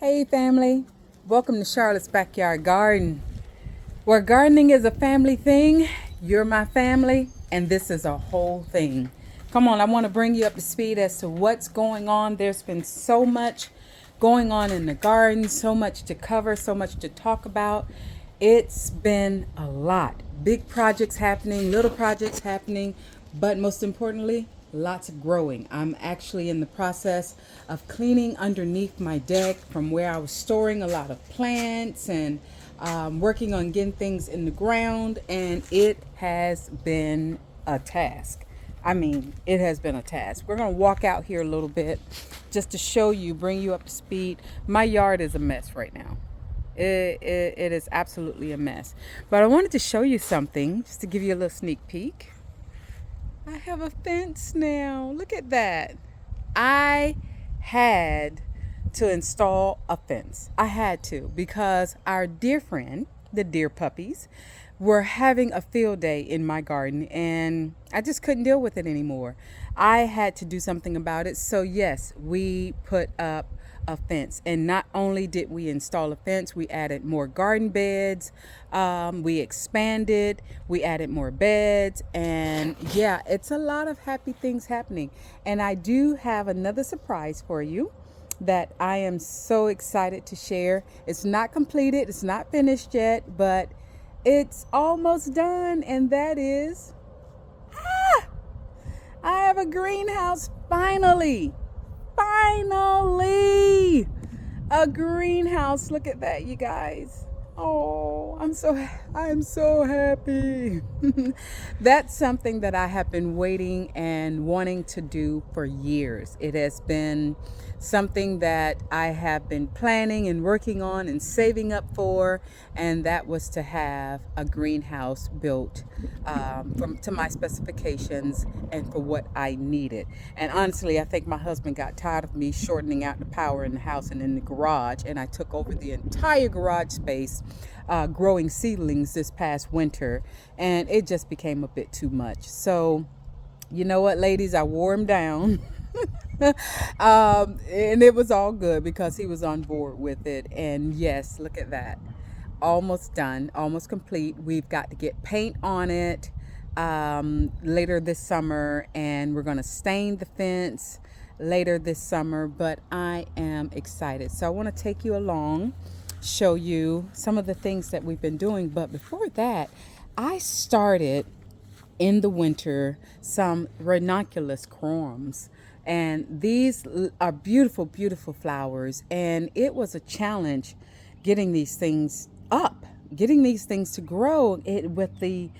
Hey family, welcome to Charlotte's Backyard Garden, where gardening is a family thing. You're my family, and this is a whole thing. Come on, I want to bring you up to speed as to what's going on. There's been so much going on in the garden, so much to cover, so much to talk about. It's been a lot. Big projects happening, little projects happening, but most importantly, lots of growing. I'm actually in the process of cleaning underneath my deck from where I was storing a lot of plants and working on getting things in the ground, and it has been a task. I mean, it has been a task. We're going to walk out here a little bit just to show you, bring you up to speed. My yard is a mess right now. It is absolutely a mess. But I wanted to show you something just to give you a little sneak peek. I have a fence now. Look at that. I had to install a fence. I had to because our dear friend, the deer puppies, were having a field day in my garden and I just couldn't deal with it anymore. I had to do something about it. So, yes, we put up a fence. And not only did we install a fence, we added more garden beds, we expanded, we added more beds, and yeah, it's a lot of happy things happening. And I do have another surprise for you that I am so excited to share. It's not completed, it's not finished yet, but it's almost done, and that is I have a greenhouse finally. Finally, a greenhouse. Look at that, you guys. Oh, I'm so happy. That's something that I have been waiting and wanting to do for years. It has been something that I have been planning and working on and saving up for, and that was to have a greenhouse built to my specifications and for what I needed. And honestly, I think my husband got tired of me shortening out the power in the house and in the garage, and I took over the entire garage space, growing seedlings this past winter, and it just became a bit too much. So, you know what, ladies, I wore him down. And it was all good because he was on board with it. And yes, look at that. Almost done, almost complete. We've got to get paint on it later this summer, and we're going to stain the fence later this summer. But I am excited. So I want to take you along, show you some of the things that we've been doing. But before that, I started in the winter some ranunculus corms, and these are beautiful, beautiful flowers, and it was a challenge getting these things up, getting these things to grow it with the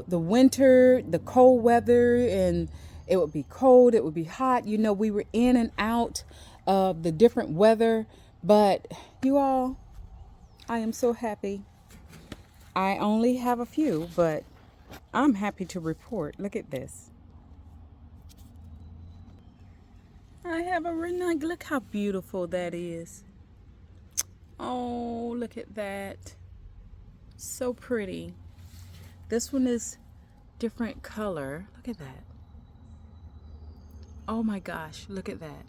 winter, the cold weather, and it would be cold, it would be hot. We were in and out of the different weather, but you all, I am so happy. I only have a few, but I'm happy to report. Look at this. I have a reneg. Look how beautiful that is. Oh, look at that. So pretty. This one is different color. Look at that. Oh my gosh, look at that.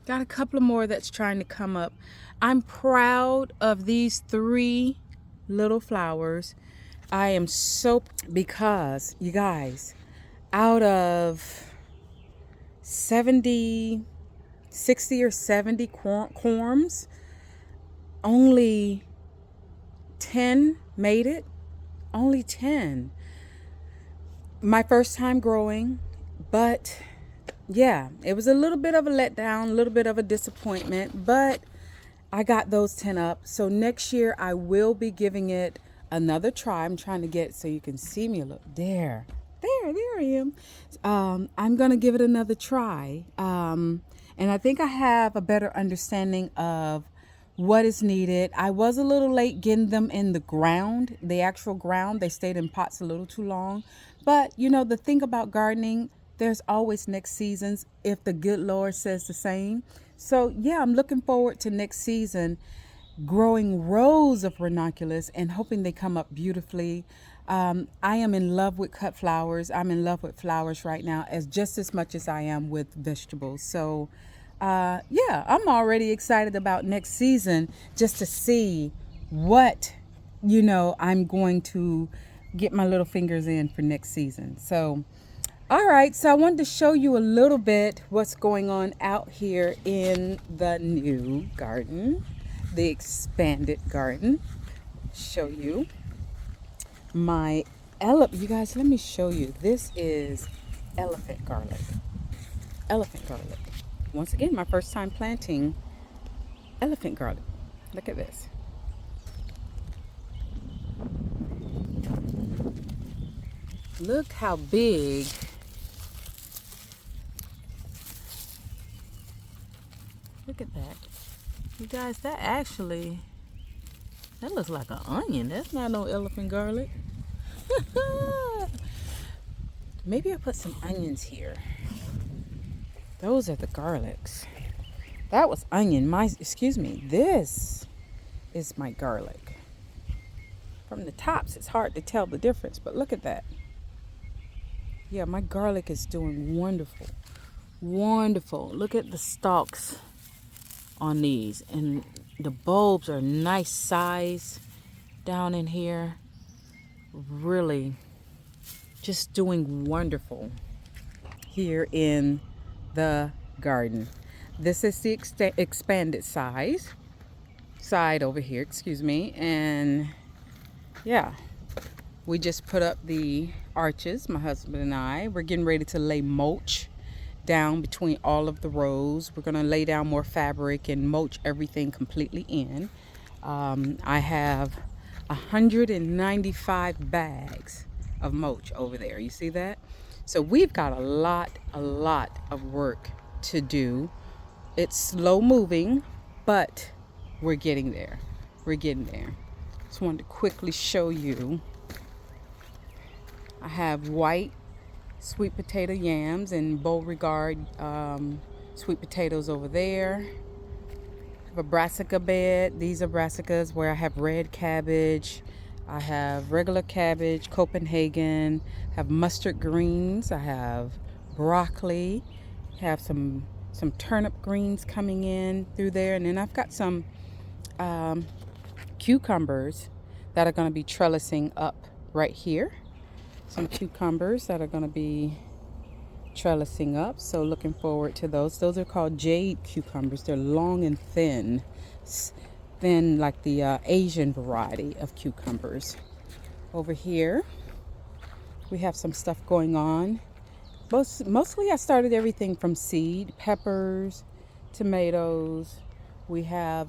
Got a couple of more that's trying to come up. I'm proud of these three little flowers. I am so, because you guys, out of 70, 60 or 70 corms, only 10 made it. Only 10. My first time growing, but yeah, it was a little bit of a letdown, a little bit of a disappointment, but I got those 10 up. So next year I will be giving it another try. I'm trying to get so you can see me a little. There I am. I'm going to give it another try. And I think I have a better understanding of what is needed. I was a little late getting them in the ground, the actual ground. They stayed in pots a little too long. But, the thing about gardening, there's always next seasons if the good Lord says the same. So, yeah, I'm looking forward to next season growing rows of ranunculus and hoping they come up beautifully. I am in love with cut flowers. I'm in love with flowers right now, as much as I am with vegetables. So yeah, I'm already excited about next season just to see what, I'm going to get my little fingers in for next season. So, all right, so I wanted to show you a little bit what's going on out here in the new garden, the expanded garden. Show you my you guys, let me show you. This is elephant garlic. Elephant garlic. Once again, my first time planting elephant garlic. Look at this. Look how big. Look at that. You guys, that looks like an onion. That's not no elephant garlic. Maybe I'll put some onions here. Those are the garlics. That was onion. Excuse me. This is my garlic. From the tops, it's hard to tell the difference, but look at that. Yeah, my garlic is doing wonderful. Wonderful. Look at the stalks on these, and the bulbs are nice size down in here. Really just doing wonderful here in the garden. This is the expanded side over here, excuse me. And yeah, we just put up the arches, my husband and I. We're getting ready to lay mulch down between all of the rows. We're going to lay down more fabric and mulch everything completely in. I have 195 bags of mulch over there. You see that? So we've got a lot of work to do. It's slow moving, but we're getting there. We're getting there. Just wanted to quickly show you. I have white sweet potato yams and Beauregard sweet potatoes over there. I have a brassica bed. These are brassicas where I have red cabbage. I have regular cabbage, Copenhagen. I have mustard greens. I have broccoli. I have some turnip greens coming in through there. And then I've got some cucumbers that are going to be trellising up right here. Some cucumbers that are going to be trellising up. So looking forward to those. Those are called jade cucumbers. They're long and thin. Thin like the Asian variety of cucumbers. Over here, we have some stuff going on. Mostly I started everything from seed. Peppers, tomatoes. We have,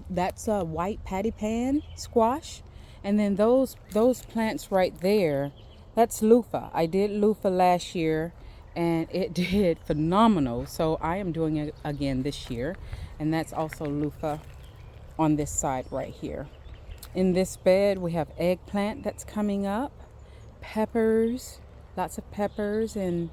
that's a white patty pan squash. And then those plants right there, that's loofah. I did loofah last year and it did phenomenal. So I am doing it again this year. And that's also loofah on this side right here. In this bed, we have eggplant that's coming up. Peppers, lots of peppers and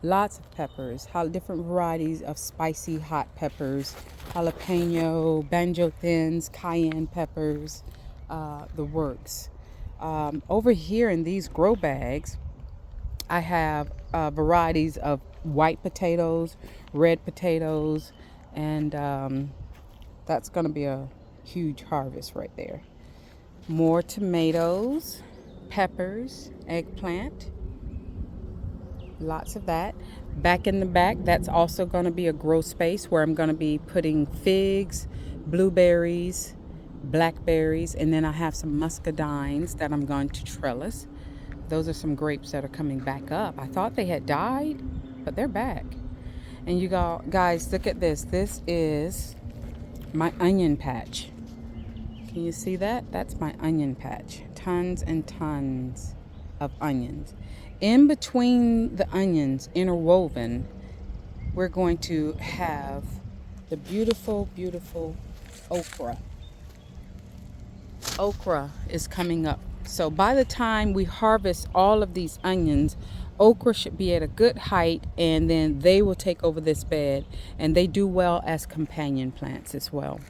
lots of peppers. Different varieties of spicy hot peppers. Jalapeno, banjo thins, cayenne peppers, the works. Over here in these grow bags, I have varieties of white potatoes, red potatoes, and that's going to be a huge harvest right there. More tomatoes, peppers, eggplant, lots of that. Back in the back, that's also going to be a grow space where I'm going to be putting figs, blueberries, blackberries, and then I have some muscadines that I'm going to trellis. Those are some grapes that are coming back up. I thought they had died, but they're back. And you guys, look at this. This is my onion patch. Can you see that? That's my onion patch. Tons and tons of onions. In between the onions, interwoven, we're going to have the beautiful, beautiful okra. Okra is coming up. So by the time we harvest all of these onions, okra should be at a good height, and then they will take over this bed, and they do well as companion plants as well.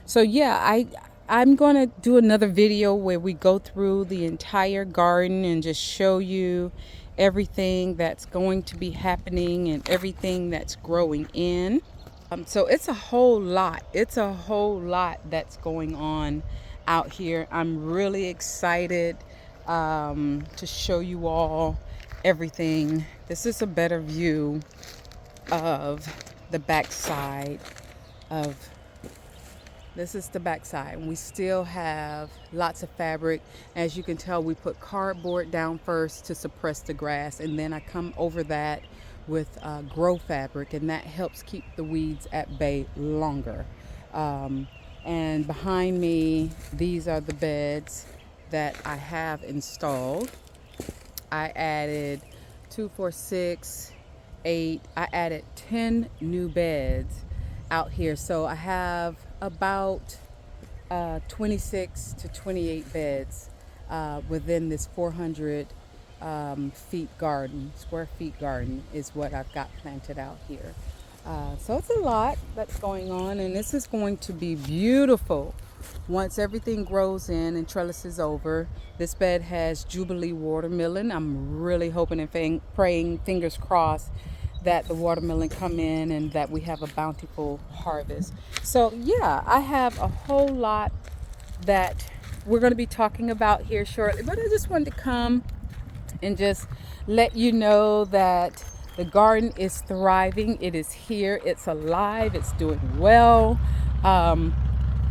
So yeah, I'm going to do another video where we go through the entire garden and just show you everything that's going to be happening and everything that's growing in. So it's a whole lot. It's a whole lot that's going on out here. I'm really excited to show you all everything. This is a better view of the backside of this is the backside. We still have lots of fabric. As you can tell, we put cardboard down first to suppress the grass, and then I come over that with grow fabric, and that helps keep the weeds at bay longer. Um, and behind me, these are the beds that I have installed. I added 2, 4, 6, 8. I added 10 new beds out here. So I have about 26 to 28 beds within this 400 square feet garden is what I've got planted out here. So it's a lot that's going on, and this is going to be beautiful once everything grows in and trellises over. This bed has Jubilee watermelon. I'm really hoping and praying, fingers crossed, that the watermelon come in and that we have a bountiful harvest. So yeah, I have a whole lot that we're going to be talking about here shortly, but I just wanted to come and just let you know that the garden is thriving. It is here. It's alive. It's doing well.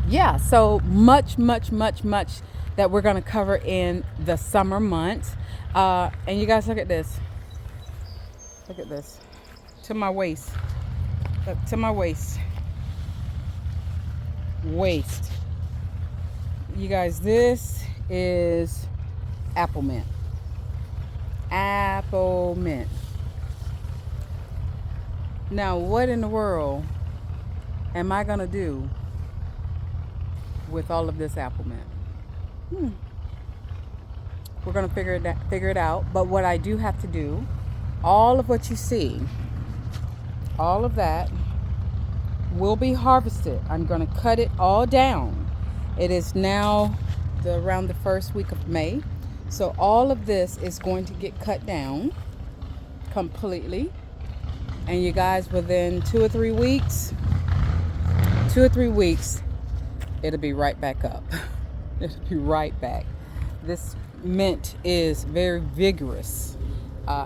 Yeah, so much that we're going to cover in the summer months. And you guys, look at this. Look at this. To my waist. Look, to my waist. Waist. You guys, this is apple mint. Apple mint. Now, what in the world am I going to do with all of this apple mint? We're going to figure it out. But what I do have to do, all of what you see, all of that will be harvested. I'm going to cut it all down. It is now around the first week of May. So all of this is going to get cut down completely. And you guys, within 2 or 3 weeks, it'll be right back up. It'll be right back. This mint is very vigorous.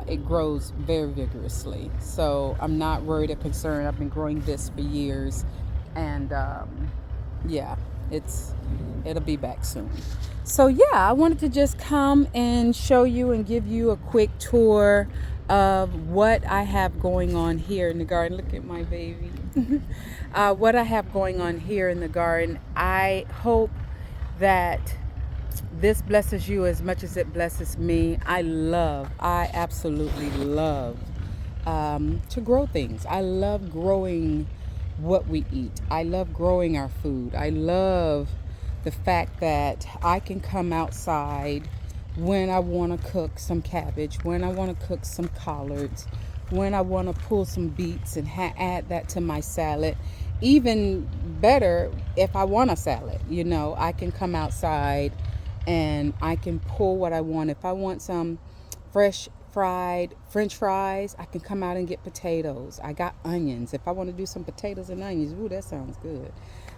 It grows very vigorously. So I'm not worried or concerned. I've been growing this for years. And yeah, it'll be back soon. So yeah, I wanted to just come and show you and give you a quick tour of what I have going on here in the garden. Look at my baby. What I have going on here in the garden. I hope that this blesses you as much as it blesses me. I absolutely love to grow things. I love growing what we eat. I love growing our food. I love the fact that I can come outside when I want to cook some cabbage, when I want to cook some collards, when I want to pull some beets and add that to my salad. Even better, if I want a salad, I can come outside and I can pull what I want. If I want some fresh fried French fries, I can come out and get potatoes. I got onions. If I want to do some potatoes and onions, ooh, that sounds good.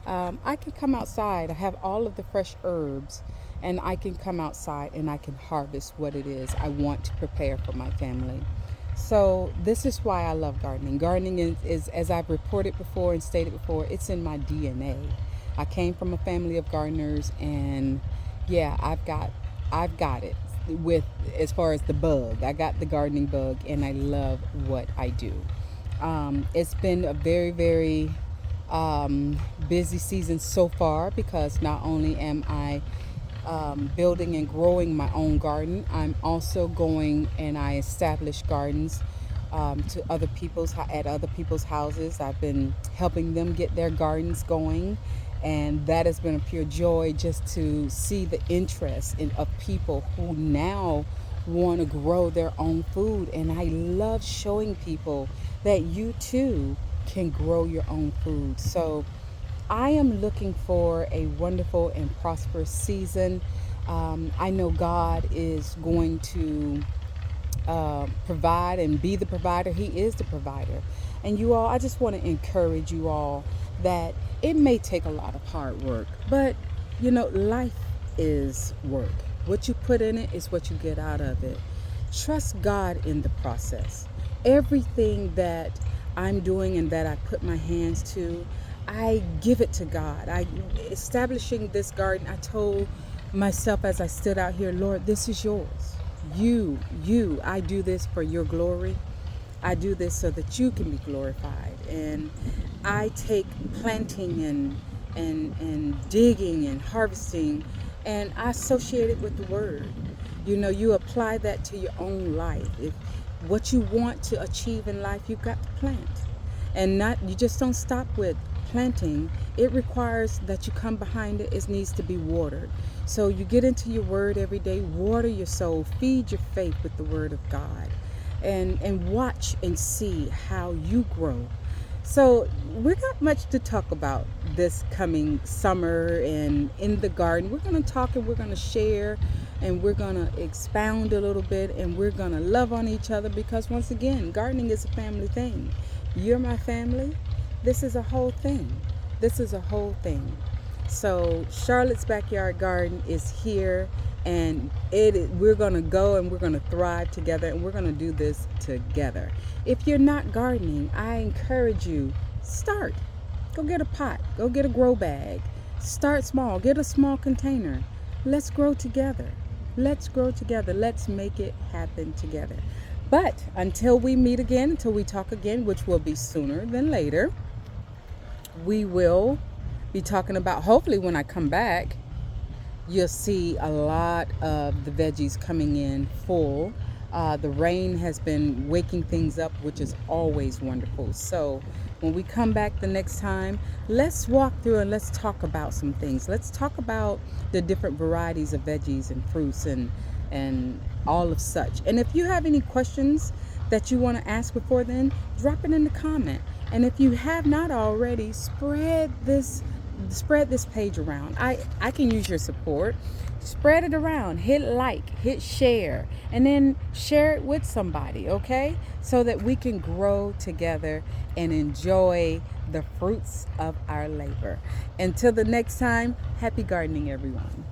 I can come outside. I have all of the fresh herbs, and I can come outside and I can harvest what it is I want to prepare for my family. So this is why I love gardening. Gardening is, as I've reported before and stated before, it's in my DNA. I came from a family of gardeners, and yeah, I've got it with as far as the bug. I got the gardening bug, and I love what I do. It's been a very, very busy season so far, because not only am I building and growing my own garden, I'm also going and I establish gardens to other people's houses. I've been helping them get their gardens going, and that has been a pure joy just to see the interest of people who now want to grow their own food. And I love showing people that you too can grow your own food. So I am looking for a wonderful and prosperous season. I know God is going to provide and be the provider. He is the provider. And you all, I just want to encourage you all that it may take a lot of hard work, but life is work. What you put in it is what you get out of it. Trust God in the process. Everything that I'm doing and that I put my hands to, I give it to God. I establishing this garden, I told myself as I stood out here, Lord, this is yours. I do this for your glory. I do this so that you can be glorified. And I take planting and digging and harvesting, and I associate it with the word. You apply that to your own life. If what you want to achieve in life, you've got to plant. And not you just don't stop with planting. It requires that you come behind it. It needs to be watered. So you get into your word every day, water your soul, feed your faith with the word of God, and watch and see how you grow. So we got much to talk about this coming summer and in the garden. We're going to talk and we're going to share and we're going to expound a little bit and we're going to love on each other, because once again, gardening is a family thing. You're my family. This is a whole thing. This is a whole thing. So Charlotte's Backyard Garden is here, and we're going to go and we're going to thrive together, and we're going to do this together. If you're not gardening, I encourage you, start. Go get a pot. Go get a grow bag. Start small. Get a small container. Let's grow together. Let's grow together. Let's make it happen together. But until we meet again, until we talk again, which will be sooner than later, we will be talking about, hopefully when I come back, you'll see a lot of the veggies coming in full. The rain has been waking things up, which is always wonderful. So when we come back the next time, let's walk through and let's talk about some things. Let's talk about the different varieties of veggies and fruits and all of such. And if you have any questions that you want to ask before then, drop it in the comment. And if you have not already, spread this page around. I can use your support. Spread it around. Hit like, hit share, and then share it with somebody, okay? So that we can grow together and enjoy the fruits of our labor. Until the next time, happy gardening, everyone.